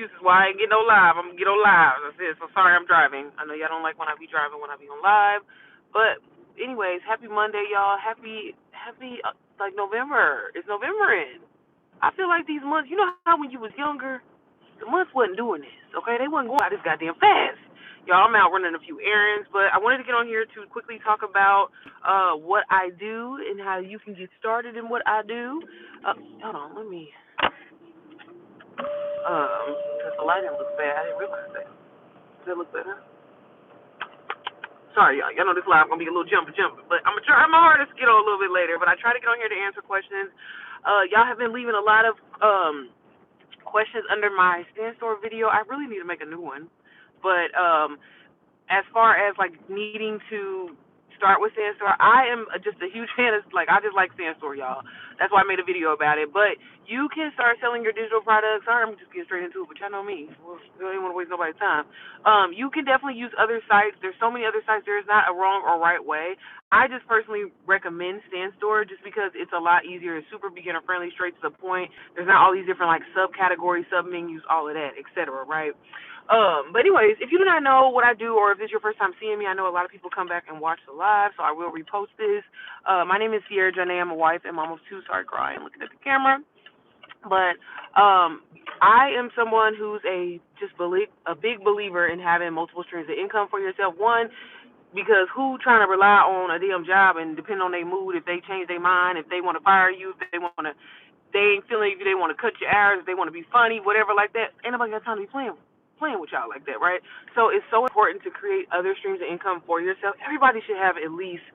excuses why I ain't get no live. I'm gonna get on live. That's it. So sorry I'm driving. I know y'all don't like when I be driving when I be on live. But anyways, happy Monday, y'all. Happy like November. It's November in. I feel like these months, you know how when you was younger, the months wasn't doing this, okay? They wasn't going by this goddamn fast. Y'all, I'm out running a few errands, but I wanted to get on here to quickly talk about what I do and how you can get started in what I do. Hold on, let me, because the lighting looks bad. I didn't realize that. Does it look better? Sorry, y'all. Y'all know this live gonna be a little jumpy, but I'm gonna try my hardest to get on a little bit later. But I try to get on here to answer questions. Y'all have been leaving a lot of questions under my stand store video. I really need to make a new one. But as far as like needing to start with Sandstore, I am just a huge fan of, like, I just like Sandstore, y'all. That's why I made a video about it. But you can start selling your digital products. Sorry, I'm just getting straight into it, but y'all know me. Well, I didn't want to waste nobody's time. You can definitely use other sites. There's so many other sites. There is not a wrong or right way. I just personally recommend Sandstore just because it's a lot easier. It's super beginner friendly, straight to the point. There's not all these different like subcategories, sub menus, all of that, etc. Right? But anyways, if you do not know what I do, or if this is your first time seeing me, I know a lot of people come back and watch the live, so I will repost this. My name is Sierra Janae. I'm a wife and mom of two. Sorry, crying, looking at the camera. But I am someone who's a big believer in having multiple streams of income for yourself. One, because who trying to rely on a damn job and depend on their mood, if they change their mind, if they want to fire you, if they want to, they ain't feeling you, they want to cut your hours, if they want to be funny, whatever like that. Ain't nobody got time to be playing with y'all like that, right? So it's so important to create other streams of income for yourself. Everybody should have at least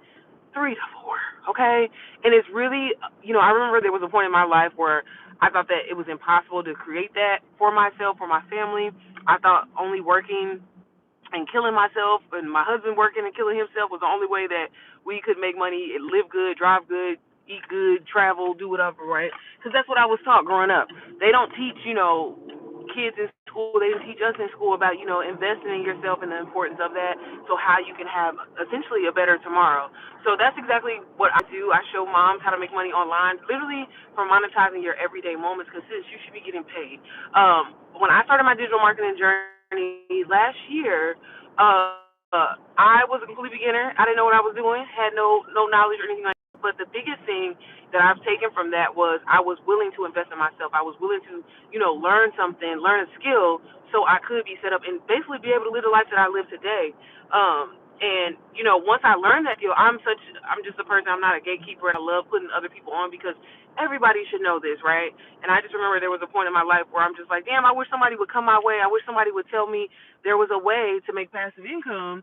3 to 4, okay? And it's really, I remember there was a point in my life where I thought that it was impossible to create that for myself, for my family. I thought only working and killing myself and my husband working and killing himself was the only way that we could make money, live good, drive good, eat good, travel, do whatever, right? Because that's what I was taught growing up. They don't teach, kids in school, they didn't teach us in school about, investing in yourself and the importance of that, so how you can have essentially a better tomorrow. So that's exactly what I do. I show moms how to make money online, literally for monetizing your everyday moments, because sis, you should be getting paid. When I started my digital marketing journey last year, I was a complete beginner. I didn't know what I was doing, had no knowledge or anything like that. But the biggest thing that I've taken from that was I was willing to invest in myself. I was willing to, learn something, learn a skill, so I could be set up and basically be able to live the life that I live today. And once I learned that skill, I'm just a person. I'm not a gatekeeper, and I love putting other people on because everybody should know this, right? And I just remember there was a point in my life where I'm just like, damn, I wish somebody would come my way. I wish somebody would tell me there was a way to make passive income,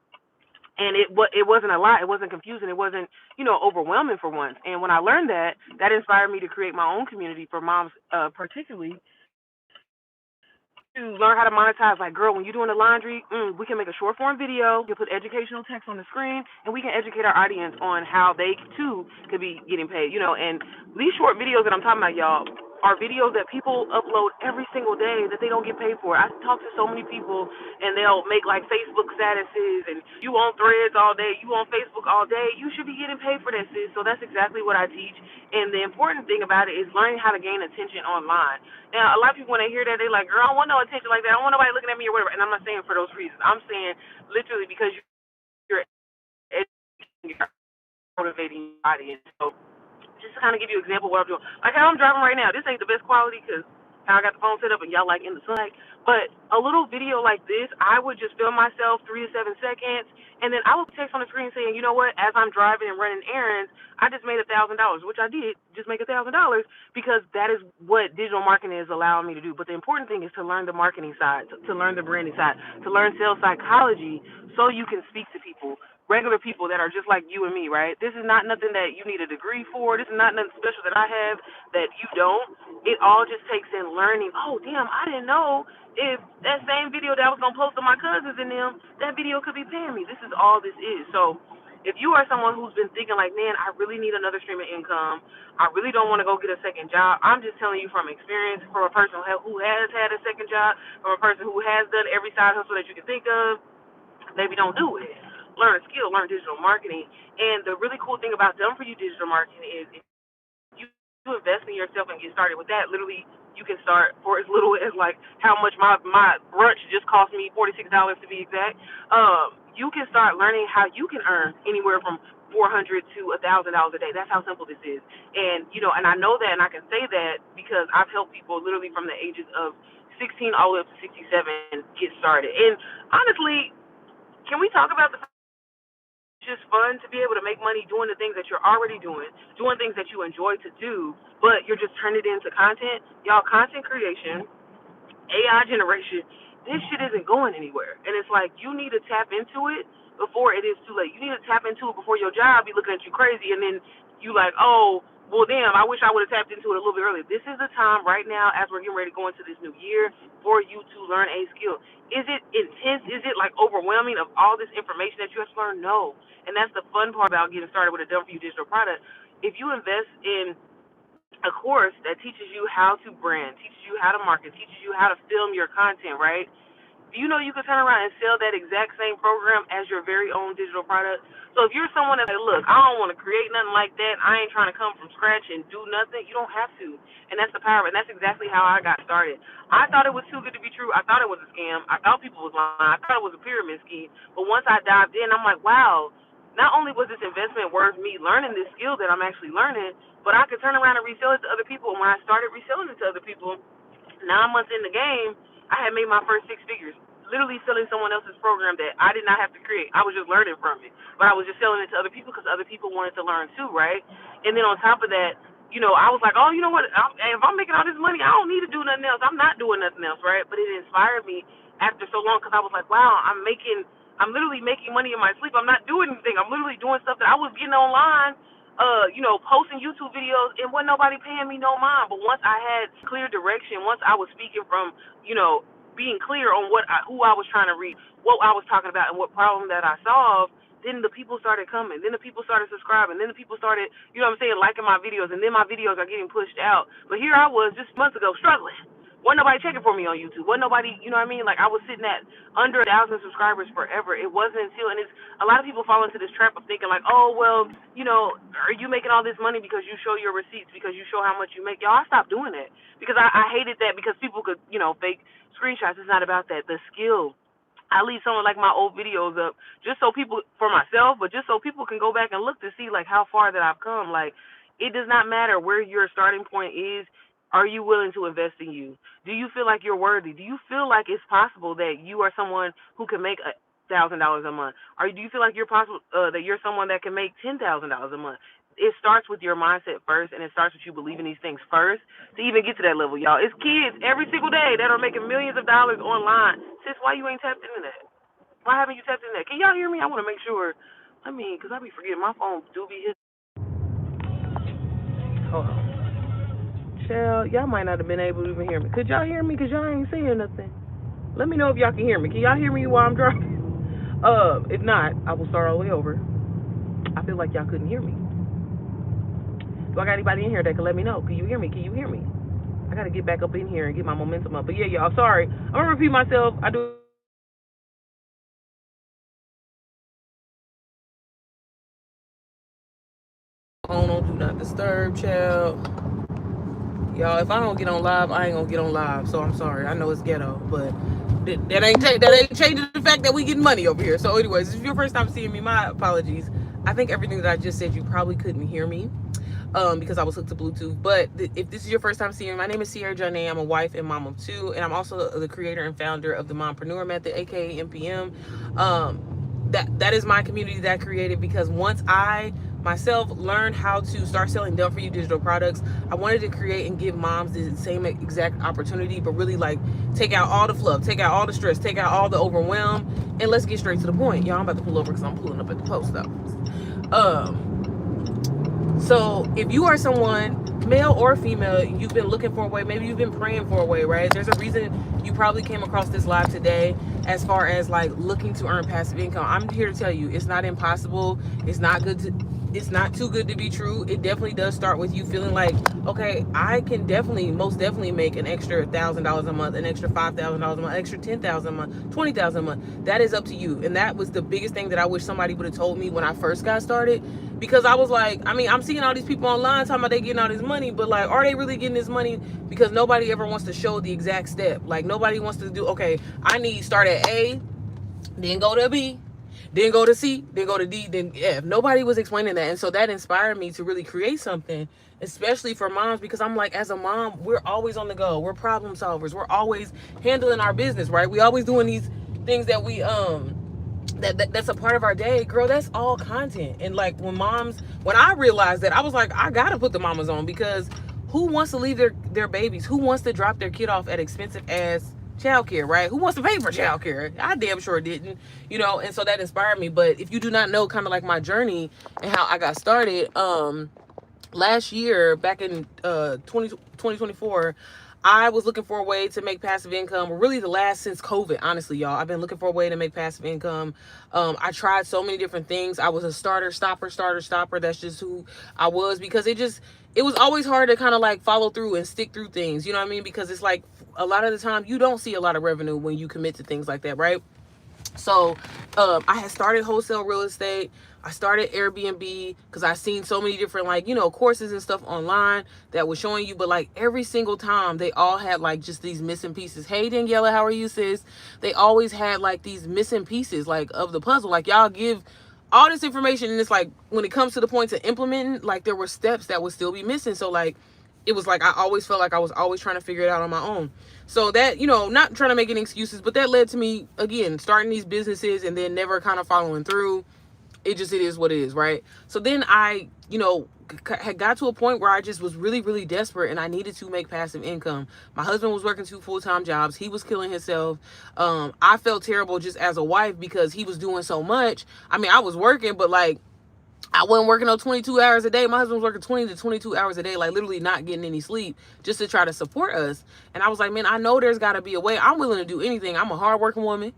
and it wasn't a lot. It wasn't confusing. It wasn't overwhelming for once. And when I learned that, that inspired me to create my own community for moms, particularly to learn how to monetize. Like, girl, when you're doing the laundry, we can make a short form video. You can put educational text on the screen, and we can educate our audience on how they too could be getting paid. And these short videos that I'm talking about, y'all, are videos that people upload every single day that they don't get paid for. I talk to so many people, and they'll make like Facebook statuses, and you on Threads all day, you on Facebook all day. You should be getting paid for that, sis. So that's exactly what I teach. And the important thing about it is learning how to gain attention online. Now, a lot of people, when they hear that, they like, girl, I don't want no attention like that. I don't want nobody looking at me or whatever. And I'm not saying for those reasons. I'm saying literally because you're educating, you're motivating your audience. So just to kind of give you an example of what I'm doing. Like how I'm driving right now. This ain't the best quality because how I got the phone set up and y'all like in the sunlight. But a little video like this, I would just film myself 3 to 7 seconds, and then I would text on the screen saying, you know what, as I'm driving and running errands, I just made $1,000, which I did just make $1,000 because that is what digital marketing is allowing me to do. But the important thing is to learn the marketing side, to learn the branding side, to learn sales psychology so you can speak to people, regular people that are just like you and me, right? This is not nothing that you need a degree for. This is not nothing special that I have that you don't. It all just takes in learning. Oh, damn, I didn't know if that same video that I was going to post to my cousins and them, that video could be paying me. This is all this is. So if you are someone who's been thinking like, man, I really need another stream of income, I really don't want to go get a second job, I'm just telling you from experience, from a person who has had a second job, from a person who has done every side hustle that you can think of, maybe don't do it. Learn a skill, learn digital marketing. And the really cool thing about Done For You digital marketing is if you invest in yourself and get started with that, literally You can start for as little as like how much my brunch just cost me $46 to be exact. You can start learning how you can earn anywhere from $400 to $1,000 a day. That's how simple this is. And and I know that, and I can say that because I've helped people literally from the ages of 16 all the way up to 67 get started. And honestly, can we talk about the just fun to be able to make money doing the things that you're already doing things that you enjoy to do, but you're just turning it into content. Y'all, content creation, AI generation, this shit isn't going anywhere. And it's like you need to tap into it before it is too late. You need to tap into it before your job be looking at you crazy, and then you like, oh, well, damn, I wish I would have tapped into it a little bit earlier. This is the time right now as we're getting ready to go into this new year for you to learn a skill. Is it intense? Is it like overwhelming of all this information that you have to learn? No. And that's the fun part about getting started with a done for you digital product. If you invest in a course that teaches you how to brand, teaches you how to market, teaches you how to film your content, right? Do you know you can turn around and sell that exact same program as your very own digital product? So if you're someone that's like, look, I don't want to create nothing like that, I ain't trying to come from scratch and do nothing, you don't have to. And that's the power, and that's exactly how I got started. I thought it was too good to be true. I thought it was a scam. I thought people was lying. I thought it was a pyramid scheme. But once I dived in, I'm like, wow, not only was this investment worth me learning this skill that I'm actually learning, but I could turn around and resell it to other people. And when I started reselling it to other people, 9 months in the game, I had made my first 6 figures, literally selling someone else's program that I did not have to create. I was just learning from it, but I was just selling it to other people because other people wanted to learn too, right? And then on top of that, I was like, oh, you know what? If I'm making all this money, I don't need to do nothing else. I'm not doing nothing else, right? But it inspired me after so long because I was like, wow, I'm literally making money in my sleep. I'm not doing anything. I'm literally doing stuff that I was getting online, posting YouTube videos, and wasn't nobody paying me no mind. But once I had clear direction, once I was speaking from, being clear on who I was trying to reach, what I was talking about, and what problem that I solved, then the people started coming. Then the people started subscribing. Then the people started, liking my videos. And then my videos are getting pushed out. But here I was just months ago struggling. Wasn't nobody checking for me on YouTube. Wasn't nobody, like I was sitting at under 1,000 subscribers forever. It wasn't until, and it's a lot of people fall into this trap of thinking like, oh, well, are you making all this money because you show your receipts, because you show how much you make? Y'all, I stopped doing that because I hated that because people could, fake screenshots. It's not about that. The skill. I leave some of like my old videos up just so people, for myself, but just so people can go back and look to see like how far that I've come. Like, it does not matter where your starting point is. Are you willing to invest in you? Do you feel like you're worthy? Do you feel like it's possible that you are someone who can make $1,000 a month? Or do you feel like you're possible that you're someone that can make $10,000 a month? It starts with your mindset first, and it starts with you believing these things first to even get to that level, y'all. It's kids every single day that are making millions of dollars online. Sis, why you ain't tapped into that? Why haven't you tapped into that? Can y'all hear me? I want to make sure. Because I be forgetting my phone do be hitting. Hold on. Child, y'all might not have been able to even hear me. Could y'all hear me? Because y'all ain't saying nothing. Let me know if y'all can hear me. Can y'all hear me while I'm driving? If not, I will start all the way over. I feel like y'all couldn't hear me. Do I got anybody in here that can let me know? Can you hear me? Can you hear me? I got to get back up in here and get my momentum up. But yeah, y'all, sorry. I'm going to repeat myself. I do. Phone on Do Not Disturb, child. Y'all, if I don't get on live, I ain't gonna get on live. So I'm sorry. I know it's ghetto, but that ain't changing the fact that we get money over here. So anyways, if your first time seeing me, my apologies. I think everything that I just said, you probably couldn't hear me because I was hooked to Bluetooth. But if this is your first time seeing me, my name is Sierra Janae. I'm a wife and mom of 2, and I'm also the creator and founder of the Mompreneur Method, aka MPM. That is my community that I created because once I myself learned how to start selling done for you digital products, I wanted to create and give moms the same exact opportunity, but really like take out all the fluff, take out all the stress, take out all the overwhelm, and let's get straight to the point. Y'all, I'm about to pull over because I'm pulling up at the post office. So if you are someone, male or female, you've been looking for a way, maybe you've been praying for a way, right? There's a reason you probably came across this live today as far as like looking to earn passive income. I'm here to tell you it's not impossible. It's not good to it's not too good to be true. It definitely does start with you feeling like, okay, I can definitely, most definitely make an extra $1,000 a month, an extra $5,000 a month, extra $10,000 a month, $20,000 a month. That is up to you. And that was the biggest thing that I wish somebody would have told me when I first got started, because I was like, I mean, I'm seeing all these people online talking about they getting all this money, but like, are they really getting this money? Because nobody ever wants to show the exact step. Like, nobody wants to do, okay, I need start at A, then go to B, then go to C, then go to D, then F. Nobody was explaining that. And so that inspired me to really create something, especially for moms, because I'm like, as a mom, we're always on the go. We're problem solvers. We're always handling our business, right? We always doing these things that we that's a part of our day. Girl, that's all content. And like when I realized that, I was like, I gotta put the mamas on, because who wants to leave their babies? Who wants to drop their kid off at expensive ass childcare, right? Who wants to pay for childcare? I damn sure didn't, and so that inspired me. But if you do not know kind of like my journey and how I got started, last year, back in 2024, I was looking for a way to make passive income, really the last since COVID, honestly, y'all. I've been looking for a way to make passive income. I tried so many different things. I was a starter, stopper. That's just who I was, because it was always hard to kind of like follow through and stick through things. You know what I mean? Because it's like a lot of the time you don't see a lot of revenue when you commit to things like that, right? So I had started wholesale real estate. I started Airbnb because I seen so many different courses and stuff online that was showing you, but like every single time they all had like just these missing pieces. Hey Daniela, how are you, sis? They always had like these missing pieces like of the puzzle. Like y'all give all this information, and it's like when it comes to the point to implementing, like there were steps that would still be missing. So like it was like I always felt like I was always trying to figure it out on my own. So that, not trying to make any excuses, but that led to me, again, starting these businesses and then never kind of following through. It is what it is, right? So then I, had got to a point where I just was really, really desperate, and I needed to make passive income. My husband was working 2 full-time jobs. He was killing himself. I felt terrible just as a wife because he was doing so much. I mean, I was working, but like, I wasn't working on 22 hours a day. My husband was working 20 to 22 hours a day, like literally not getting any sleep just to try to support us. And I was like, man, I know there's got to be a way. I'm willing to do anything. I'm a hardworking woman.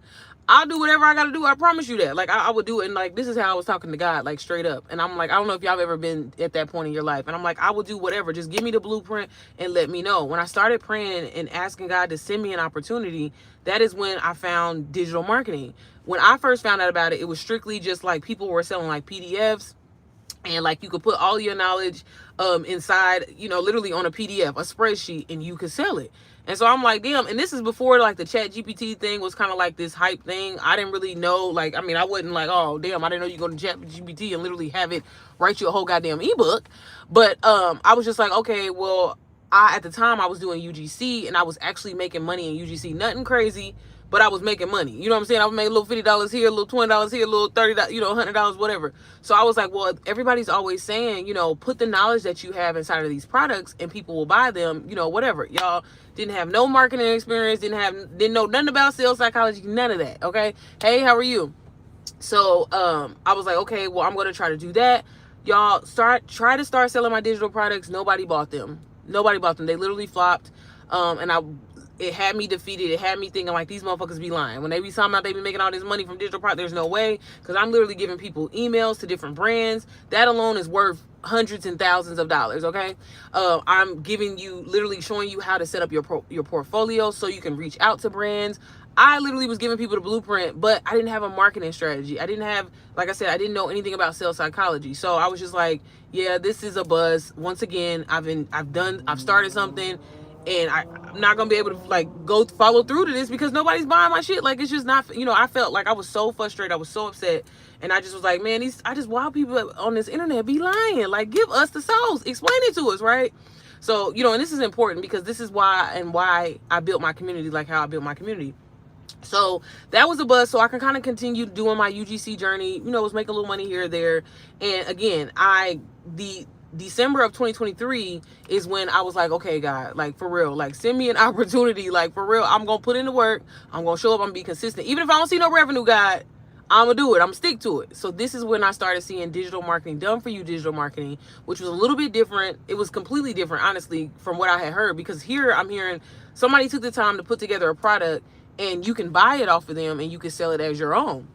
I'll do whatever I got to do. I promise you that. Like, I would do it. And like, this is how I was talking to God, like straight up. And I'm like, I don't know if y'all have ever been at that point in your life. And I'm like, I will do whatever. Just give me the blueprint and let me know. When I started praying and asking God to send me an opportunity, that is when I found digital marketing. When I first found out about it, it was strictly just like people were selling like PDFs. And like you could put all your knowledge inside, literally on a PDF, a spreadsheet, and you could sell it. And so I'm like, damn. And this is before like the Chat GPT thing was kind of like this hype thing. I didn't really know, like, I mean, I wasn't like, oh damn, I didn't know you go to Chat GPT and literally have it write you a whole goddamn ebook. But I was just like, okay, well, at the time I was doing UGC, and I was actually making money in UGC. Nothing crazy, but I was making money. You know what I'm saying? I was making a little $50 here, a little $20 here, a little $30, $100, whatever. So I was like, well, everybody's always saying, put the knowledge that you have inside of these products and people will buy them, whatever. Y'all didn't have no marketing experience, didn't know nothing about sales psychology, none of that. Okay. Hey, how are you? So I was like, okay, well, I'm going to try to do that. Y'all try to start selling my digital products. Nobody bought them. They literally flopped. And it had me defeated. It had me thinking like, these motherfuckers be lying. When they be talking about they be making all this money from digital products, there's no way. Because I'm literally giving people emails to different brands. That alone is worth hundreds and thousands of dollars, okay? I'm giving you, literally showing you how to set up your portfolio so you can reach out to brands. I literally was giving people the blueprint, but I didn't have a marketing strategy. I didn't have, like I said, I didn't know anything about sales psychology. So I was just like, yeah, this is a buzz. Once again, I've started something, and I'm not gonna be able to like go follow through to this because nobody's buying my shit. Like, it's just not, I felt like I was so frustrated. I was so upset. And I just was like, man, wild people on this internet be lying. Like, give us the sauce. Explain it to us, right? So, and this is important because this is why I built my community, like how I built my community. So that was a buzz. So I can kind of continue doing my UGC journey, was making a little money here or there. And again, the December of 2023 is when I was like, okay, God, like for real, like send me an opportunity, like for real, I'm going to put in the work. I'm going to show up. I'm going to be consistent. Even if I don't see no revenue, God, I'm going to do it. I'm going to stick to it. So this is when I started seeing digital marketing, done for you digital marketing, which was a little bit different. It was completely different, honestly, from what I had heard, because here I'm hearing somebody took the time to put together a product and you can buy it off of them and you can sell it as your own.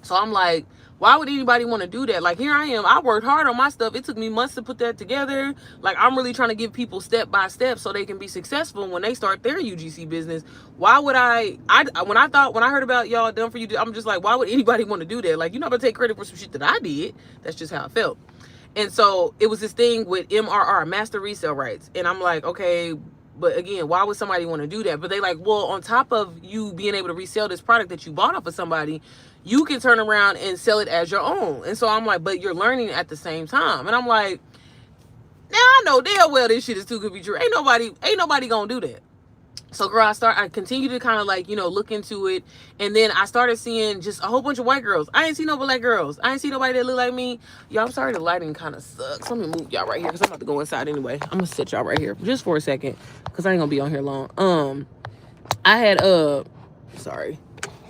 So I'm like, why would anybody want to do that? Like, here I am. I worked hard on my stuff. It took me months to put that together. Like, I'm really trying to give people step by step so they can be successful when they start their UGC business. Why would when I heard about y'all done for you, I'm just like, why would anybody want to do that? Like, you're not gonna take credit for some shit that I did. That's just how I felt. And so it was this thing with MRR, master resale rights. And I'm like, okay, but again, why would somebody want to do that? But they like, well, on top of you being able to resell this product that you bought off of somebody, you can turn around and sell it as your own. And so I'm like, but you're learning at the same time. And I'm like, now I know damn well this shit is too good to be true. Ain't nobody gonna do that. So girl, I continue to kind of like, look into it. And then I started seeing just a whole bunch of white girls. I ain't see no black girls. I ain't see nobody that look like me. Y'all, I'm sorry the lighting kind of sucks. Let me move y'all right here because I'm about to go inside anyway. I'm gonna sit y'all right here just for a second because I ain't gonna be on here long. I had sorry.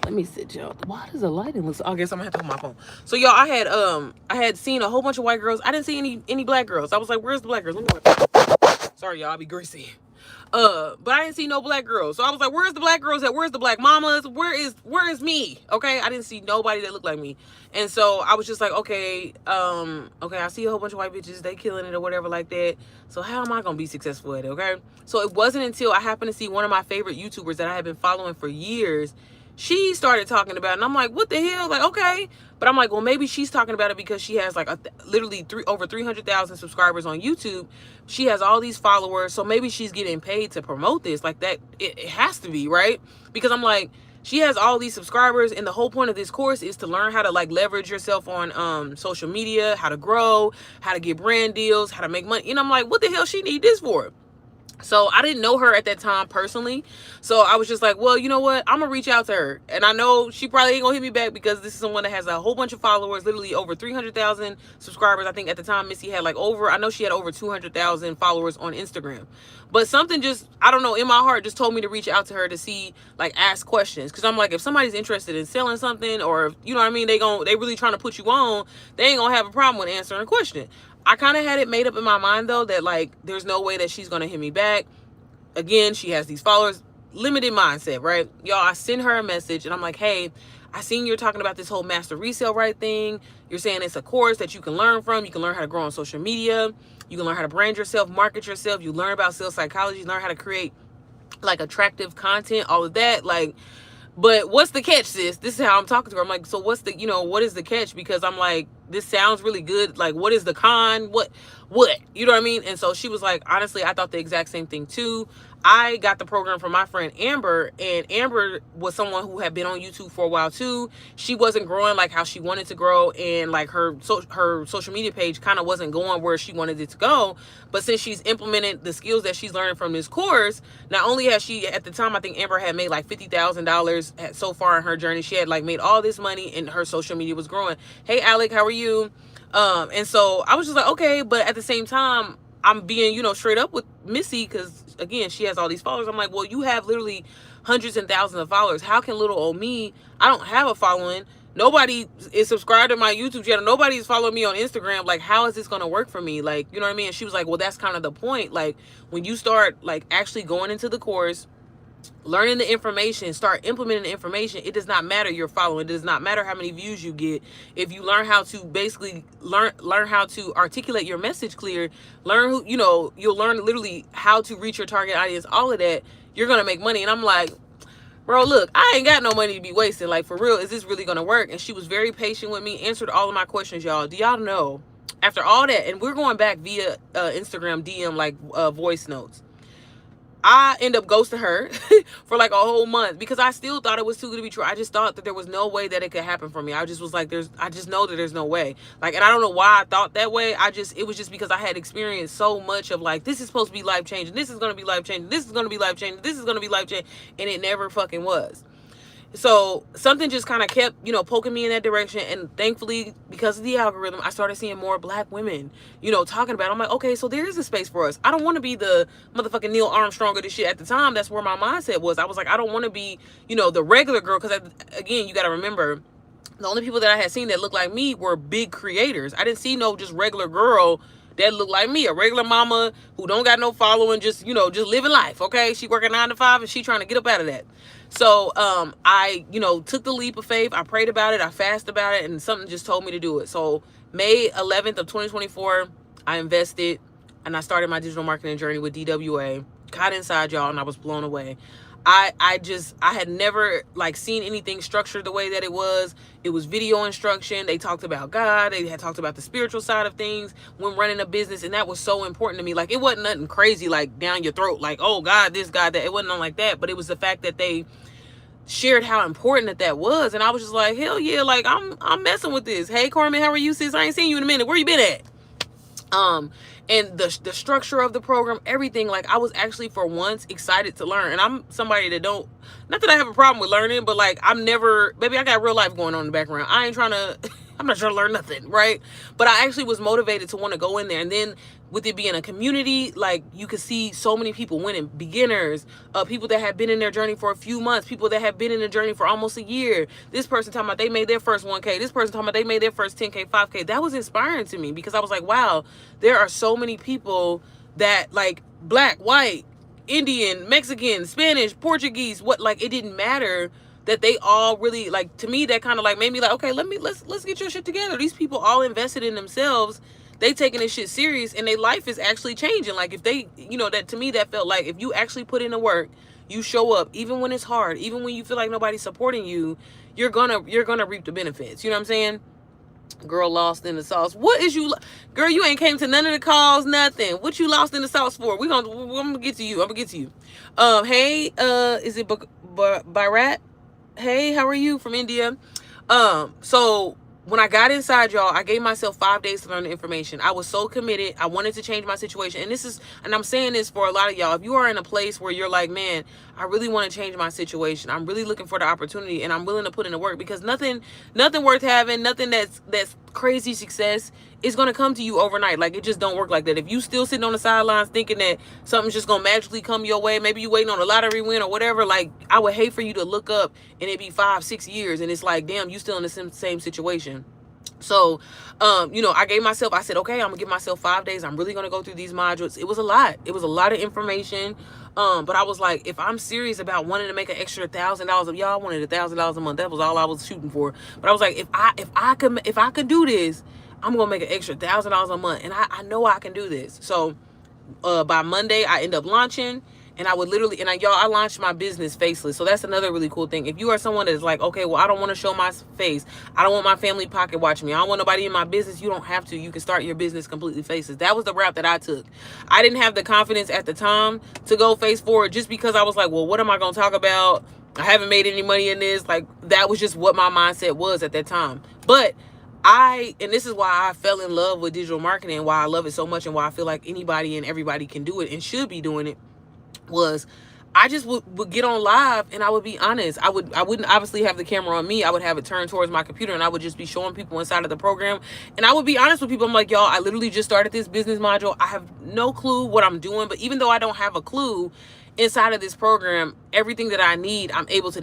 Let me sit y'all. Why does the lighting look so? I guess I'm gonna have to hold my phone. So y'all, I had seen a whole bunch of white girls. I didn't see any black girls. I was like, where's the black girls? Let me Sorry, y'all, I'll be greasy. But I didn't see no black girls. So I was like, where's the black girls at? Where's the black mamas? Where is me? Okay. I didn't see nobody that looked like me. And so I was just like, okay, I see a whole bunch of white bitches, they killing it or whatever like that. So how am I gonna be successful at it? Okay. So it wasn't until I happened to see one of my favorite YouTubers that I had been following for years. She started talking about it, and I'm like, what the hell? Like, okay. But I'm like, well, maybe she's talking about it because she has like literally over 300,000 subscribers on YouTube. She has all these followers, so maybe she's getting paid to promote this. Like that, it has to be, right? Because I'm like, she has all these subscribers, and the whole point of this course is to learn how to like leverage yourself on social media, how to grow, how to get brand deals, how to make money. And I'm like, what the hell she need this for? So I didn't know her at that time personally. So I was just like, well, you know what? I'm going to reach out to her. And I know she probably ain't going to hit me back because this is someone that has a whole bunch of followers, literally over 300,000 subscribers. I think at the time Missy had like I know she had over 200,000 followers on Instagram. But something just, I don't know, in my heart just told me to reach out to her to see, like, ask questions. Because I'm like, if somebody's interested in selling something or, you know what I mean, they really trying to put you on, they ain't going to have a problem with answering a question. I kind of had it made up in my mind, though, that, like, there's no way that she's going to hit me back. Again, she has these followers. Limited mindset, right? Y'all, I send her a message, and I'm like, hey, I seen you're talking about this whole master resale right thing. You're saying it's a course that you can learn from. You can learn how to grow on social media. You can learn how to brand yourself, market yourself. You learn about sales psychology. You learn how to create, like, attractive content, all of that. Like, but what's the catch, sis? This is how I'm talking to her. I'm like, so what is the catch? Because I'm like, this sounds really good. Like, what is the con? What? You know what I mean? And so she was like, honestly, I thought the exact same thing too. I got the program from my friend Amber, and Amber was someone who had been on YouTube for a while too. She wasn't growing like how she wanted to grow, and like her social media page kind of wasn't going where she wanted it to go. But since she's implemented the skills that she's learning from this course, not only has she, at the time, I think Amber had made like $50,000 so far in her journey. She had like made all this money, and her social media was growing. Hey, Alec, how are you? And so I was just like, okay, but at the same time, I'm being, straight up with Missy because, again, she has all these followers. I'm like, well, you have literally hundreds and thousands of followers. How can little old me, I don't have a following. Nobody is subscribed to my YouTube channel. Nobody's following me on Instagram. Like, how is this going to work for me? Like, you know what I mean? And she was like, well, that's kind of the point. Like, when you start, like, actually going into the course, learning the information, start implementing the information, it does not matter your following. It does not matter how many views you get. If you learn how to basically learn how to articulate your message clear, you'll learn literally how to reach your target audience, all of that, you're going to make money. And I'm like, bro, look, I ain't got no money to be wasting. Like, for real, is this really going to work? And she was very patient with me, answered all of my questions, y'all. Do y'all know, after all that, and we're going back via Instagram DM, like voice notes, I end up ghosting her for like a whole month because I still thought it was too good to be true. I just thought that there was no way that it could happen for me. I just was like, I just know that there's no way. Like, and I don't know why I thought that way. It was just because I had experienced so much of like, this is supposed to be life changing. This is going to be life changing. This is going to be life changing. This is going to be life changing. And it never fucking was. So something just kind of kept, poking me in that direction. And thankfully, because of the algorithm, I started seeing more black women, talking about it. I'm like, okay, so there is a space for us. I don't want to be the motherfucking Neil Armstrong of this shit. At the time, that's where my mindset was. I was like, I don't want to be, the regular girl. Because, again, you got to remember, the only people that I had seen that looked like me were big creators. I didn't see no just regular girl that looked like me, a regular mama who don't got no following, just living life, okay? She working 9 to 5 and she trying to get up out of that. So I, took the leap of faith. I prayed about it. I fasted about it, and something just told me to do it. So May 11th of 2024, I invested and I started my digital marketing journey with DWA. Got inside, y'all, and I was blown away. I had never seen anything structured the way that it was. It was video instruction. They talked about God. They had talked about the spiritual side of things when running a business, and that was so important to me. Like, it wasn't nothing crazy down your throat, oh God, this, God, that. It wasn't nothing like that, but it was the fact that they shared how important that was, and I was just like, hell yeah, I'm messing with this. Hey Carmen, how are you, sis? I ain't seen you in a minute. Where you been at? And the structure of the program, everything, I was actually for once excited to learn. And I'm somebody that not that I have a problem with learning, but I'm never, baby, I got real life going on in the background. I ain't trying to I'm not trying to learn nothing, right? But I actually was motivated to want to go in there. And then with it being a community, you could see so many people winning, beginners, people that have been in their journey for a few months, people that have been in the journey for almost a year. This person talking about they made their first 1K. This person talking about they made their first 10K, 5K. That was inspiring to me, because I was like, wow, there are so many people that black, white, Indian, Mexican, Spanish, Portuguese, it didn't matter, that they all really, to me, that kind of made me okay, let's get your shit together. These people all invested in themselves. They taking this shit serious, and their life is actually changing. If they, that, to me, that felt like if you actually put in the work, you show up, even when it's hard, even when you feel like nobody's supporting you, you're gonna reap the benefits. You know what I'm saying? Girl lost in the sauce. What is you, girl? You ain't came to none of the calls, nothing. What you lost in the sauce for? I'm gonna get to you. Hey, is it Bharat? Hey, how are you, from India? So when I got inside, y'all, I gave myself 5 days to learn the information. I was so committed. I wanted to change my situation. And I'm saying this for a lot of y'all. If you are in a place where you're like, man, I really want to change my situation, I'm really looking for the opportunity, and I'm willing to put in the work, because nothing worth having, nothing that's crazy success is going to come to you overnight. It just don't work like that. If you still sitting on the sidelines thinking that something's just going to magically come your way, maybe you waiting on a lottery win or whatever, I would hate for you to look up and it be 5-6 years and it's damn, you still in the same situation. So, I gave myself, I said, okay, I'm gonna give myself 5 days. I'm really gonna go through these modules. It was a lot. It was a lot of information. But I was like, if I'm serious about wanting to make an extra $1,000, y'all, I wanted $1,000 a month. That was all I was shooting for. But I was like, if I could do this, I'm gonna make an extra $1,000 a month, and I know I can do this. So, by Monday, I end up launching. And I would literally, I launched my business faceless. So that's another really cool thing. If you are someone that's okay, well, I don't want to show my face. I don't want my family pocket watching me. I don't want nobody in my business. You don't have to. You can start your business completely faceless. That was the route that I took. I didn't have the confidence at the time to go face forward, just because I was like, well, what am I going to talk about? I haven't made any money in this. That was just what my mindset was at that time. But and this is why I fell in love with digital marketing, why I love it so much, and why I feel like anybody and everybody can do it and should be doing it, was I just would get on live, and I would be honest. I wouldn't obviously have the camera on me. I would have it turned towards my computer, and I would just be showing people inside of the program. And I would be honest with people. I'm like, y'all, I literally just started this business module. I have no clue what I'm doing. But even though I don't have a clue, inside of this program, everything that I need, I'm able to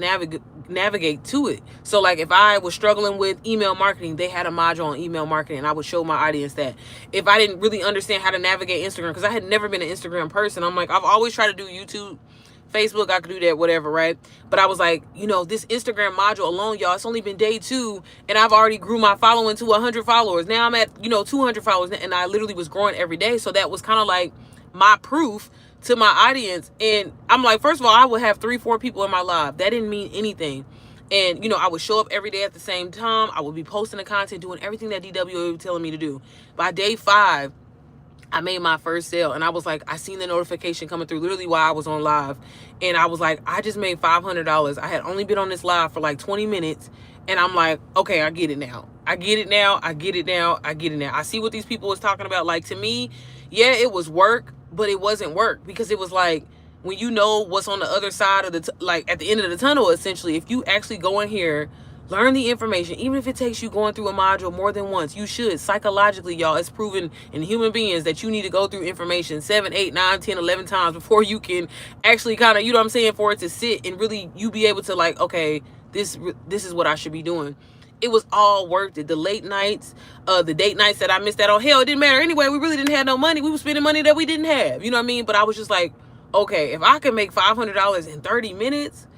navigate to it. So if I was struggling with email marketing, they had a module on email marketing, and I would show my audience that. If I didn't really understand how to navigate Instagram, because I had never been an Instagram person, I'm like, I've always tried to do YouTube, Facebook, I could do that, whatever, right? But I was like, this Instagram module alone, y'all, it's only been day 2, and I've already grew my following to 100 followers. Now I'm at, 200 followers, and I literally was growing every day. So that was kind of my proof to my audience. And I'm like, first of all, I would have 3-4 people in my live. That didn't mean anything. And, I would show up every day at the same time. I would be posting the content, doing everything that DWA was telling me to do. By day 5, I made my first sale, and I was like, I seen the notification coming through literally while I was on live. And I was like, I just made $500. I had only been on this live for 20 minutes. And I'm like, okay, I get it now. I get it now. I see what these people was talking about. To me, yeah, it was work, but it wasn't work, because it was when you know what's on the other side of the, at the end of the tunnel, essentially, if you actually go in here, learn the information, even if it takes you going through a module more than once, you should. Psychologically, y'all, it's proven in human beings that you need to go through information 7, 8, 9, 10, 11 times before you can actually kind of, you know what I'm saying, for it to sit and really you be able to okay, this is what I should be doing. It was all worth it. The late nights, the date nights that I missed out on, hell, it didn't matter anyway. We really didn't have no money. We were spending money that we didn't have. You know what I mean? But I was just like, okay, if I can make $500 in 30 minutes,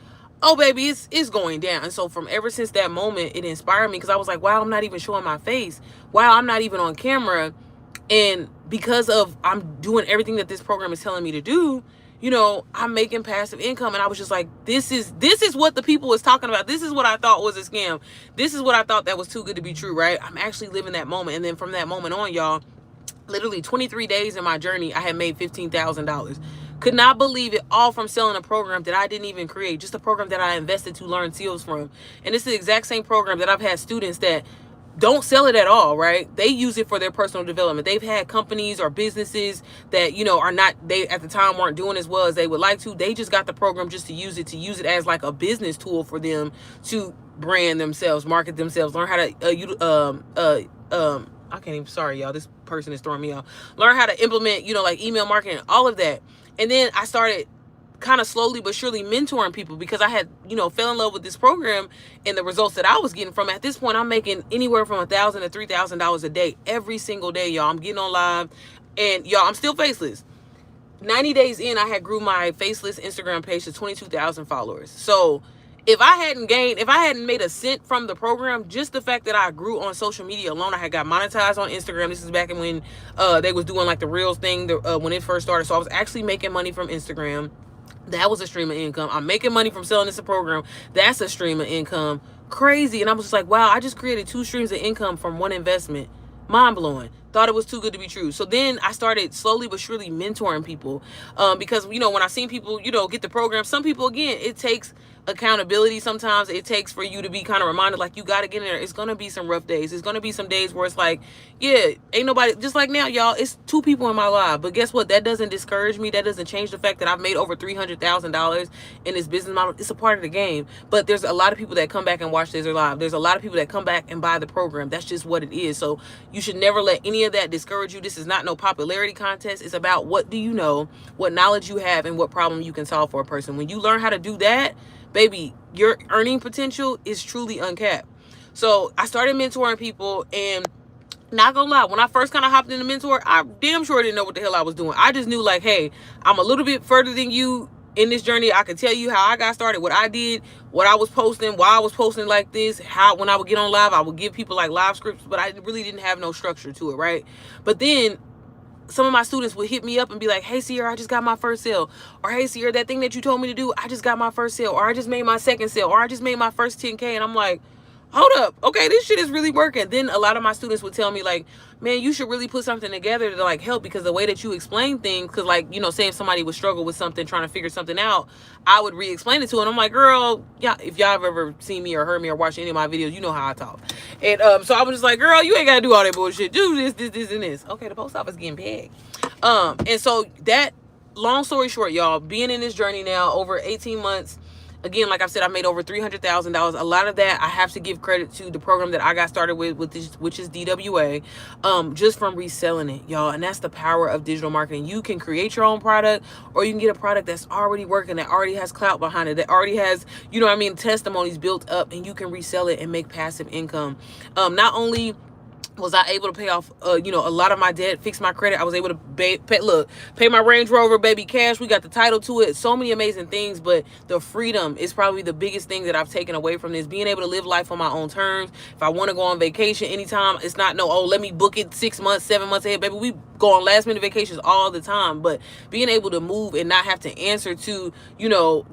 oh baby, it's going down. And so from ever since that moment, it inspired me, because I was like, wow, I'm not even showing my face. Wow, I'm not even on camera. And because of I'm doing everything that this program is telling me to do, you know, I'm making passive income. And I was just like, this is what the people was talking about. This is what I thought was a scam. This is what I thought that was too good to be true, right? I'm actually living that moment. And then from that moment on, y'all, literally 23 days in my journey, I had made $15,000. Could not believe it, all from selling a program that I didn't even create, just a program that I invested to learn skills from. And it's the exact same program that I've had students that don't sell it at all, right? They use it for their personal development. They've had companies or businesses that, you know, are not, they at the time weren't doing as well as they would like to. They just got the program just to use it as like a business tool for them to brand themselves, market themselves, learn how to I can't even, sorry y'all, this person is throwing me off. Learn how to implement, you know, like email marketing, all of that. And then I started kind of slowly but surely mentoring people, because I had, you know, fell in love with this program and the results that I was getting from it. At this point, I'm making anywhere from $1,000 to $3,000 a day, every single day, y'all. I'm getting on live, and y'all, I'm still faceless. 90 days in, I had grew my faceless Instagram page to 22,000 followers. So if I hadn't made a cent from the program, just the fact that I grew on social media alone, I had got monetized on Instagram. This is back when they was doing like the Reels thing when it first started. So I was actually making money from Instagram. That was a stream of income. I'm making money from selling this program. That's a stream of income. Crazy. And I was just like, wow, I just created 2 streams of income from one investment. Mind blowing. Thought it was too good to be true. So then I started slowly but surely mentoring people, because, you know, when I seen people, you know, get the program, some people, again, it takes accountability. Sometimes it takes for you to be kind of reminded, like, you got to get in there. It's going to be some rough days. It's going to be some days where it's like, yeah, ain't nobody, just like now, y'all, it's 2 people in my life. But guess what? That doesn't discourage me. That doesn't change the fact that I've made over $300,000 in this business model. It's a part of the game. But there's a lot of people that come back and watch this live. There's a lot of people that come back and buy the program. That's just what it is. So you should never let any of that discourage you. This is not no popularity contest. It's about what do you know, what knowledge you have, and what problem you can solve for a person. When you learn how to do that, baby, your earning potential is truly uncapped. So I started mentoring people, and not gonna lie, when I first kind of hopped into mentor, I damn sure didn't know what the hell I was doing. I just knew, like, hey, I'm a little bit further than you in this journey. I can tell you how I got started, what I did, what I was posting, why I was posting like this, how when I would get on live, I would give people like live scripts, but I really didn't have no structure to it, right? But then some of my students would hit me up and be like, hey, Sierra, I just got my first sale. Or, hey, Sierra, that thing that you told me to do, I just got my first sale. Or I just made my second sale. Or I just made my first 10K. And I'm like, hold up. Okay, this shit is really working. Then a lot of my students would tell me, like, man, you should really put something together to, like, help, because the way that you explain things, because, like, you know, say if somebody would struggle with something, trying to figure something out, I would re-explain it to them. I'm like, girl, yeah, if y'all have ever seen me or heard me or watched any of my videos, you know how I talk. And so I was just like, girl, you ain't got to do all that bullshit. Do this, and this. Okay, the post office getting pegged. And so that, long story short, y'all, being in this journey now over 18 months, again, like I said, I made over $300,000. A lot of that I have to give credit to the program that I got started with this, which is DWA, just from reselling it, y'all. And that's the power of digital marketing. You can create your own product, or you can get a product that's already working, that already has clout behind it, that already has, you know what I mean, testimonies built up, and you can resell it and make passive income. Not only was I able to pay off, you know, a lot of my debt, fix my credit. I was able to pay my Range Rover, baby, cash. We got the title to it. So many amazing things, but the freedom is probably the biggest thing that I've taken away from this. Being able to live life on my own terms. If I want to go on vacation anytime, it's not no, oh, let me book it 6 months, 7 months ahead, baby. We go on last minute vacations all the time. But being able to move and not have to answer to, you know,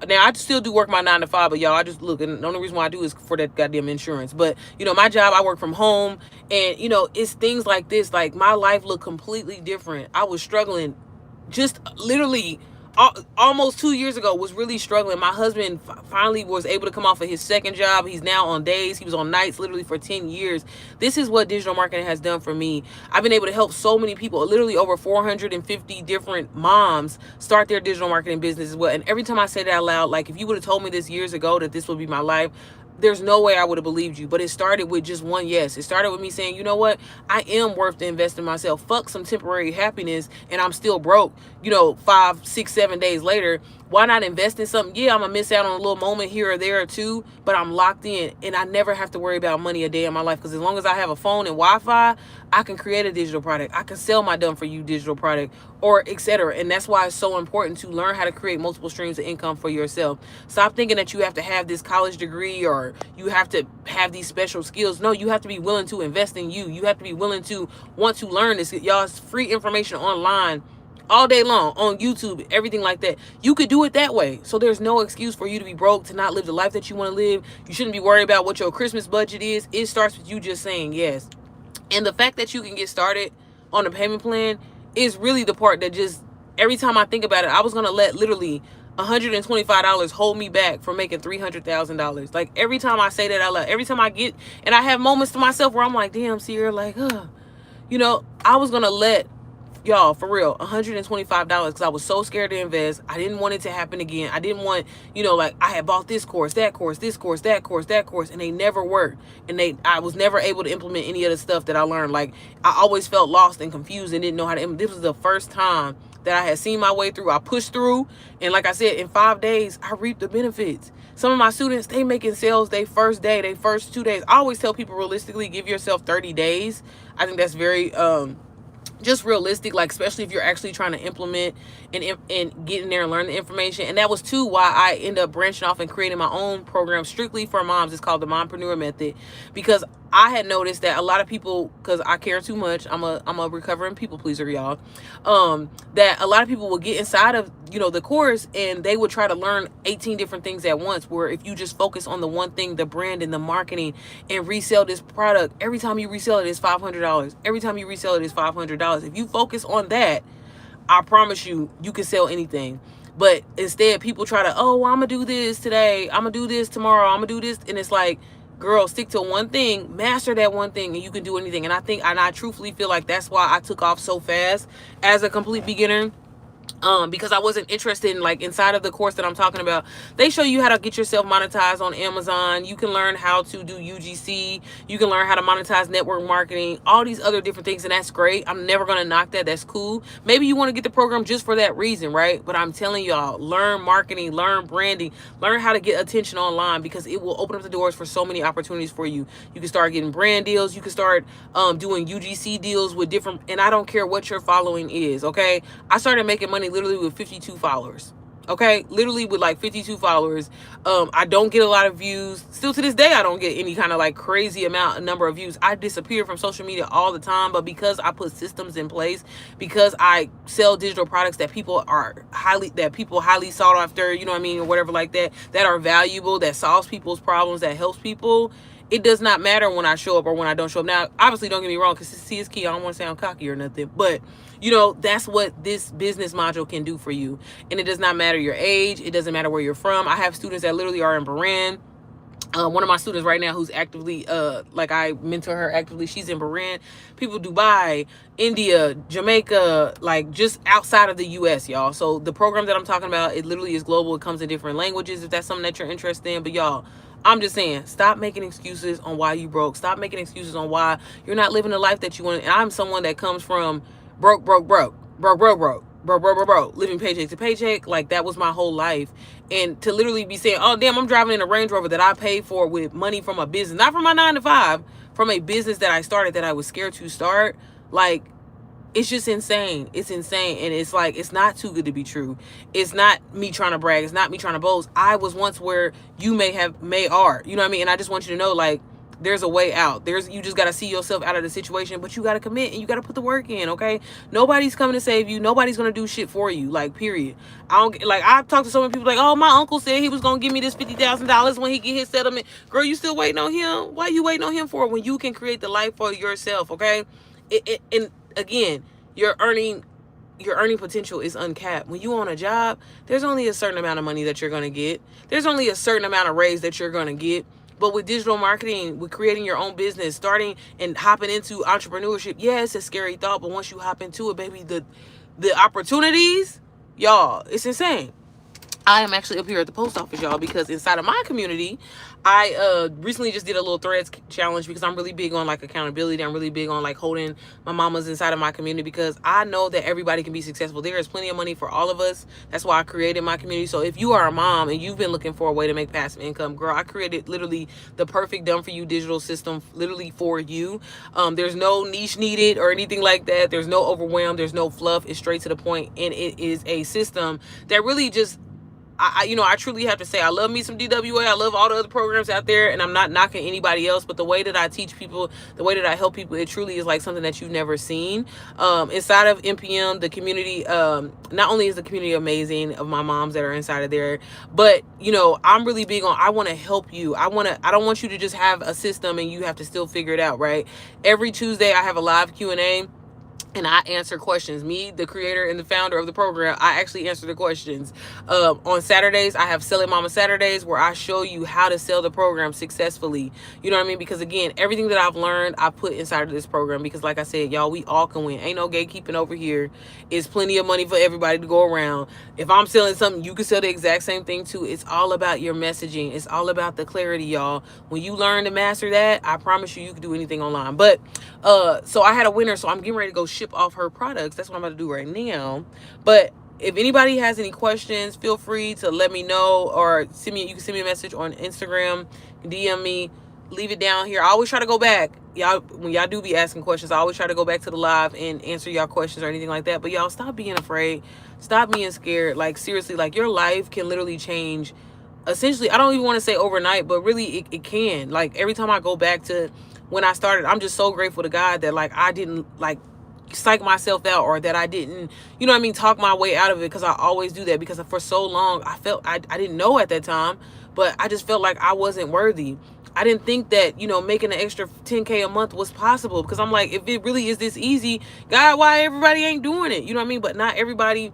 now I still do work my 9 to 5, but y'all, I just look, and the only reason why I do is for that goddamn insurance. But, you know, my job, I work from home. And, you know, it's things like this. Like, my life looked completely different. I was struggling just literally almost 2 years ago, was really struggling. My husband finally was able to come off of his second job. He's now on days. He was on nights literally for 10 years. This is what digital marketing has done for me. I've been able to help so many people, literally over 450 different moms start their digital marketing business as well. And every time I say that out loud, like, if you would have told me this years ago that this would be my life, there's no way I would have believed you. But it started with just one yes. It started with me saying, you know what? I am worth to invest in myself. Fuck some temporary happiness and I'm still broke, you know, 5, 6, 7 days later. Why not invest in something? Yeah, I'm gonna miss out on a little moment here or there or two, but I'm locked in and I never have to worry about money a day in my life, because as long as I have a phone and Wi-Fi, I can create a digital product. I can sell my done for you digital product, or etc. And that's why it's so important to learn how to create multiple streams of income for yourself. Stop thinking that you have to have this college degree or you have to have these special skills. No, you have to be willing to invest in you. You have to be willing to want to learn this. Y'all, it's free information online all day long on YouTube, everything like that. You could do it that way. So there's no excuse for you to be broke, to not live the life that you want to live. You shouldn't be worried about what your Christmas budget is. It starts with you just saying yes. And the fact that you can get started on a payment plan is really the part that just, every time I think about it, I was going to let literally $125 hold me back from making $300,000. Like, every time I say that out loud, every time I get, and I have moments to myself where I'm like, damn, Sierra, like, you know, I was going to let, y'all, for real, $125, because I was so scared to invest. I didn't want it to happen again. I didn't want, you know, like, I had bought this course, that course, this course, that course, that course, and they never worked. And I was never able to implement any of the stuff that I learned. Like, I always felt lost and confused and didn't know how to implement. This was the first time that I had seen my way through. I pushed through, and like I said, in 5 days, I reaped the benefits. Some of my students, they making sales they first day, they first 2 days. I always tell people, realistically, give yourself 30 days. I think that's very just realistic, like, especially if you're actually trying to implement and get in there and learn the information. And that was too why I end up branching off and creating my own program strictly for moms. It's called the Mompreneur Method, because I had noticed that a lot of people, because I care too much, I'm a recovering people pleaser, y'all, that a lot of people will get inside of, you know, the course, and they would try to learn 18 different things at once, where if you just focus on the one thing, the brand and the marketing, and resell this product, every time you resell it is $500. Every time you resell it is $500. If you focus on that, I promise you, you can sell anything. But instead, people try to, oh, I'm gonna do this today, I'm gonna do this tomorrow, I'm gonna do this, and it's like, girl, stick to one thing, master that one thing, and you can do anything. And I truthfully feel like that's why I took off so fast as a complete beginner. Because I wasn't interested in, like, inside of the course that I'm talking about, they show you how to get yourself monetized on Amazon. You can learn how to do UGC. You can learn how to monetize network marketing, all these other different things. And that's great. I'm never going to knock that. That's cool. Maybe you want to get the program just for that reason, right? But I'm telling y'all, learn marketing, learn branding, learn how to get attention online, because it will open up the doors for so many opportunities for you. You can start getting brand deals. You can start doing UGC deals with different, and I don't care what your following is, okay? I started making money literally with 52 followers. Okay, literally with like 52 followers. I don't get a lot of views. Still to this day, I don't get any kind of like crazy number of views. I disappear from social media all the time, but because I put systems in place, because I sell digital products that people highly sought after, you know what I mean, or whatever like that, that are valuable, that solves people's problems, that helps people, it does not matter when I show up or when I don't show up. Now, obviously, don't get me wrong, because consistency is key. I don't want to sound cocky or nothing, but you know, that's what this business module can do for you. And it does not matter your age. It doesn't matter where you're from. I have students that literally are in Bahrain. One of my students right now who's actively, like, I mentor her actively, she's in Bahrain. People, Dubai, India, Jamaica, like, just outside of the US, y'all. So the program that I'm talking about, it literally is global. It comes in different languages if that's something that you're interested in. But y'all, I'm just saying, stop making excuses on why you broke. Stop making excuses on why you're not living the life that you want. And I'm someone that comes from broke, living paycheck to paycheck. Like, that was my whole life. And to literally be saying, oh, damn, I'm driving in a Range Rover that I paid for with money from a business, not from my 9 to 5, from a business that I started that I was scared to start. Like, it's just insane. It's insane. And it's like, it's not too good to be true. It's not me trying to brag. It's not me trying to boast. I was once where you may are, you know what I mean? And I just want you to know, like, there's a way out. You just got to see yourself out of the situation, but you got to commit and you got to put the work in. Okay. Nobody's coming to save you. Nobody's going to do shit for you. Like, period. I've talked to so many people like, oh, my uncle said he was going to give me this $50,000 when he get his settlement. Girl, you still waiting on him? Why you waiting on him for, when you can create the life for yourself? Okay. And again, your earning potential is uncapped. When you on a job, there's only a certain amount of money that you're going to get. There's only a certain amount of raise that you're going to get. But with digital marketing, with creating your own business, starting and hopping into entrepreneurship, yeah, it's a scary thought, but once you hop into it, baby, the opportunities, y'all, it's insane. I am actually up here at the post office, y'all, because inside of my community, I recently just did a little threads challenge because I'm really big on like accountability. I'm really big on like holding my mamas inside of my community because I know that everybody can be successful. There is plenty of money for all of us. That's why I created my community. So if you are a mom and you've been looking for a way to make passive income, girl, I created literally the perfect done for you digital system literally for you. There's no niche needed or anything like that. There's no overwhelm. There's no fluff. It's straight to the point, and it is a system that really just I truly have to say I love me some DWA. I love all the other programs out there, and I'm not knocking anybody else, but the way that I teach people, the way that I help people, it truly is like something that you've never seen. Inside of NPM, the community, not only is the community amazing of my moms that are inside of there, but I'm really big on, I want to help you. I don't want you to just have a system and you have to still figure it out, right? Every Tuesday I have a live Q&A. And I answer questions. Me, the creator and the founder of the program, I actually answer the questions. On Saturdays, I have Selling Mama Saturdays where I show you how to sell the program successfully. You know what I mean? Because again, everything that I've learned, I put inside of this program. Because like I said, y'all, we all can win. Ain't no gatekeeping over here. It's plenty of money for everybody to go around. If I'm selling something, you can sell the exact same thing too. It's all about your messaging. It's all about the clarity, y'all. When you learn to master that, I promise you can do anything online. But so I had a winner, so I'm getting ready to go ship off her products. That's what I'm about to do right now. But if anybody has any questions, feel free to let me know, or you can send me a message on Instagram, DM me, leave it down here. I always try to go back. Y'all, when y'all do be asking questions, I always try to go back to the live and answer y'all questions or anything like that. But y'all, stop being afraid. Stop being scared. Like, seriously, like, your life can literally change. Essentially, I don't even want to say overnight, but really it can. Like, every time I go back to when I started, I'm just so grateful to God that like I didn't like psych myself out, or that I didn't, talk my way out of it, because I always do that, because for so long I felt I didn't know at that time, but I just felt like I wasn't worthy. I didn't think that, making an extra 10K a month was possible, because I'm like, if it really is this easy, God, why everybody ain't doing it? You know what I mean? But not everybody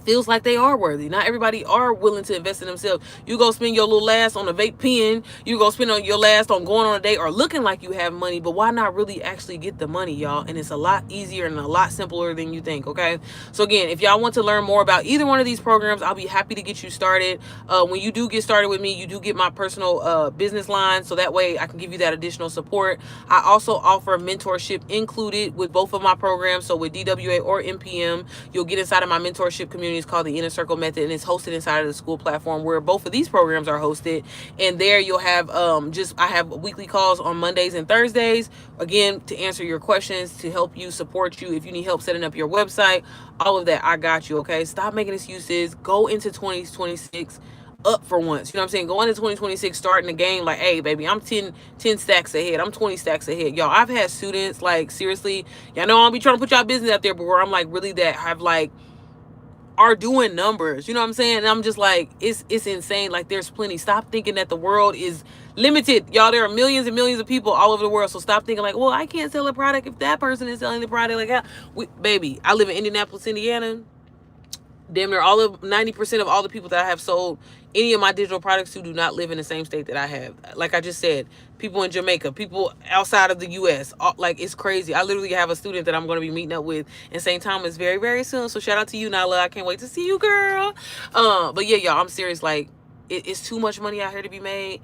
feels like they are worthy. Not everybody are willing to invest in themselves. You go spend your little last on a vape pen. You go spend on your last on going on a date or looking like you have money, but why not really actually get the money, y'all? And it's a lot easier and a lot simpler than you think, okay? So again, if y'all want to learn more about either one of these programs, I'll be happy to get you started. When you do get started with me, you do get my personal business line, so that way I can give you that additional support. I also offer mentorship included with both of my programs. So with DWA or NPM, you'll get inside of my mentorship community. It's called the Inner Circle Method, and it's hosted inside of the school platform where both of these programs are hosted. And there you'll have I have weekly calls on Mondays and Thursdays, again, to answer your questions, to help you, support you. If you need help setting up your website, all of that, I got you, okay? Stop making excuses. Go into 2026 up for once. You know what I'm saying? Go into 2026 starting the game like, hey, baby, I'm 10 stacks ahead. I'm 20 stacks ahead. Y'all, I've had students, like, seriously, y'all know I'll be trying to put y'all business out there, but where I'm like, really, that have like are doing numbers, you know what I'm saying? And I'm just like, it's insane. Like, there's plenty. Stop thinking that the world is limited, y'all. There are millions and millions of people all over the world, so stop thinking like, well, I can't sell a product if that person is selling the product. Like, baby, I live in Indianapolis, Indiana. Damn near 90% of all the people that I have sold any of my digital products to do not live in the same state that I have. Like I just said, people in Jamaica, people outside of the U.S. Like, it's crazy. I literally have a student that I'm going to be meeting up with in St. Thomas very, very soon. So shout out to you, Nala. I can't wait to see you, girl. But yeah, y'all, I'm serious. Like, it's too much money out here to be made.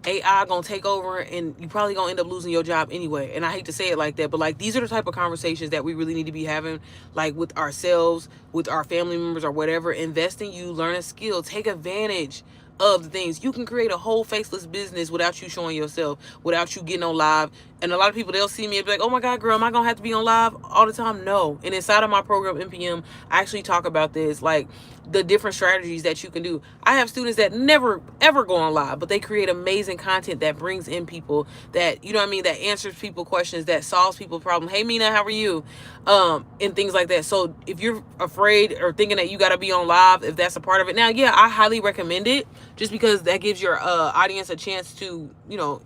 AI gonna take over, and you probably gonna end up losing your job anyway. And I hate to say it like that, but like, these are the type of conversations that we really need to be having, like with ourselves, with our family members, or whatever. Invest in you, learn a skill, take advantage of the things. You can create a whole faceless business without you showing yourself, without you getting on live. And a lot of people, they'll see me and be like, oh my God, girl, am I gonna have to be on live all the time? No. And inside of my program, NPM, I actually talk about this, like the different strategies that you can do. I have students that never ever go on live, but they create amazing content that brings in people, that, you know what I mean, that answers people questions, that solves people's problems. Hey Mina, how are you? And things like that. So if you're afraid or thinking that you got to be on live, if that's a part of it, now, yeah, I highly recommend it, just because that gives your audience a chance to,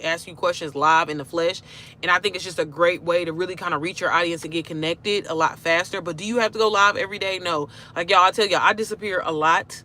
ask you questions live in the flesh. And I think it's just a great way to really kind of reach your audience and get connected a lot faster. But do you have to go live every day? No. Like, y'all, I tell y'all, I disappear a lot.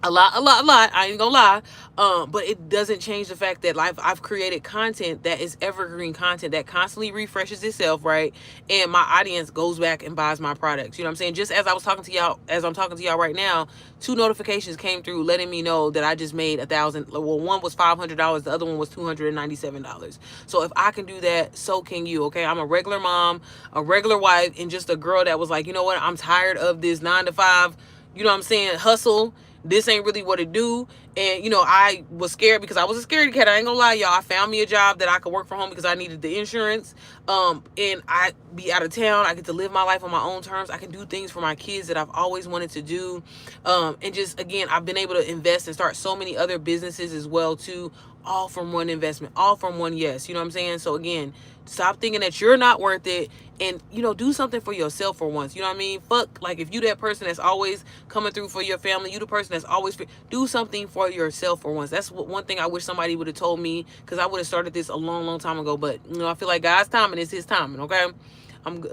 a lot. I ain't gonna lie. But it doesn't change the fact that I've created content that is evergreen content that constantly refreshes itself, right? And my audience goes back and buys my products. You know what I'm saying? Just as I was talking to y'all, as I'm talking to y'all right now, 2 notifications came through letting me know that I just made $1,000. Well, one was $500, the other one was $297. So if I can do that, so can you. Okay, I'm a regular mom, a regular wife, and just a girl that was like, you know what? I'm tired of this 9 to 5. You know what I'm saying? Hustle. This ain't really what it do. And, you know, I was scared because I was a scaredy cat. I ain't gonna lie, y'all. I found me a job that I could work from home because I needed the insurance. And I be out of town. I get to live my life on my own terms. I can do things for my kids that I've always wanted to do. And just, again, I've been able to invest and start so many other businesses as well, too. All from one investment, all from one yes. You know what I'm saying? So, again, stop thinking that you're not worth it, and, you know, do something for yourself for once. You know what I mean? Fuck, like, if you that person that's always coming through for your family, you the person that's always do something for yourself for once. That's one thing I wish somebody would have told me, because I would have started this a long time ago. But, you know, I feel like God's timing is his timing. Okay, I'm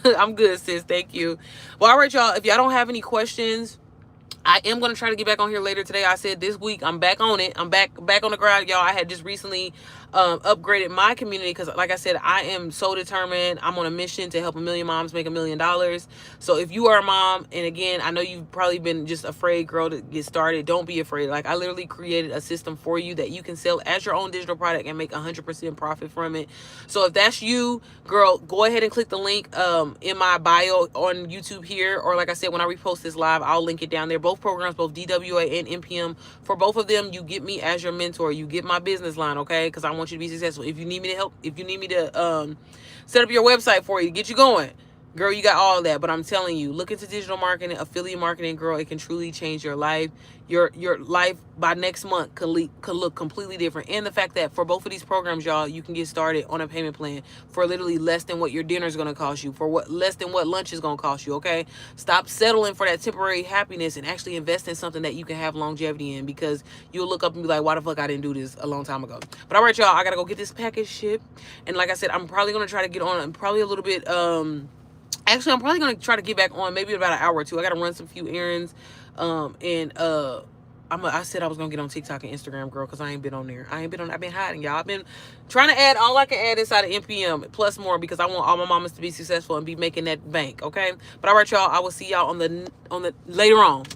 I'm good, sis. Thank you. Well, all right, y'all, if y'all don't have any questions, I am going to try to get back on here later today. I said this week I'm back on it. I'm back on the ground, y'all. I had just recently upgraded my community because, like I said, I am so determined. I'm on a mission to help 1 million moms make $1 million. So if you are a mom, and again, I know you've probably been just afraid, girl, to get started, don't be afraid. Like, I literally created a system for you that you can sell as your own digital product and make 100% profit from it. So if that's you, girl, go ahead and click the link in my bio on YouTube here, or like I said, when I repost this live, I'll link it down there. Both programs, both DWA and NPM, for both of them, you get me as your mentor. You get my business line, okay? Because I want you to be successful. If you need me to help, if you need me to set up your website for you, get you going, girl, you got all of that. But I'm telling you, look into digital marketing, affiliate marketing, girl. It can truly change your life. Your life by next month could look completely different. And the fact that for both of these programs, y'all, you can get started on a payment plan for literally less than what your dinner is going to cost you, for less than what lunch is going to cost you. Okay, stop settling for that temporary happiness and actually invest in something that you can have longevity in, because you'll look up and be like, why the fuck I didn't do this a long time ago. But all right, y'all, I gotta go get this package shipped. And like I said, I'm probably gonna try to get on probably a little bit actually, I'm probably going to try to get back on maybe about an hour or two. I got to run some few errands. I said I was going to get on TikTok and Instagram, girl, because I ain't been on there. I've been hiding, y'all. I've been trying to add all I can add inside of NPM, plus more, because I want all my mamas to be successful and be making that bank, okay? But all right, y'all, I will see y'all on the later on.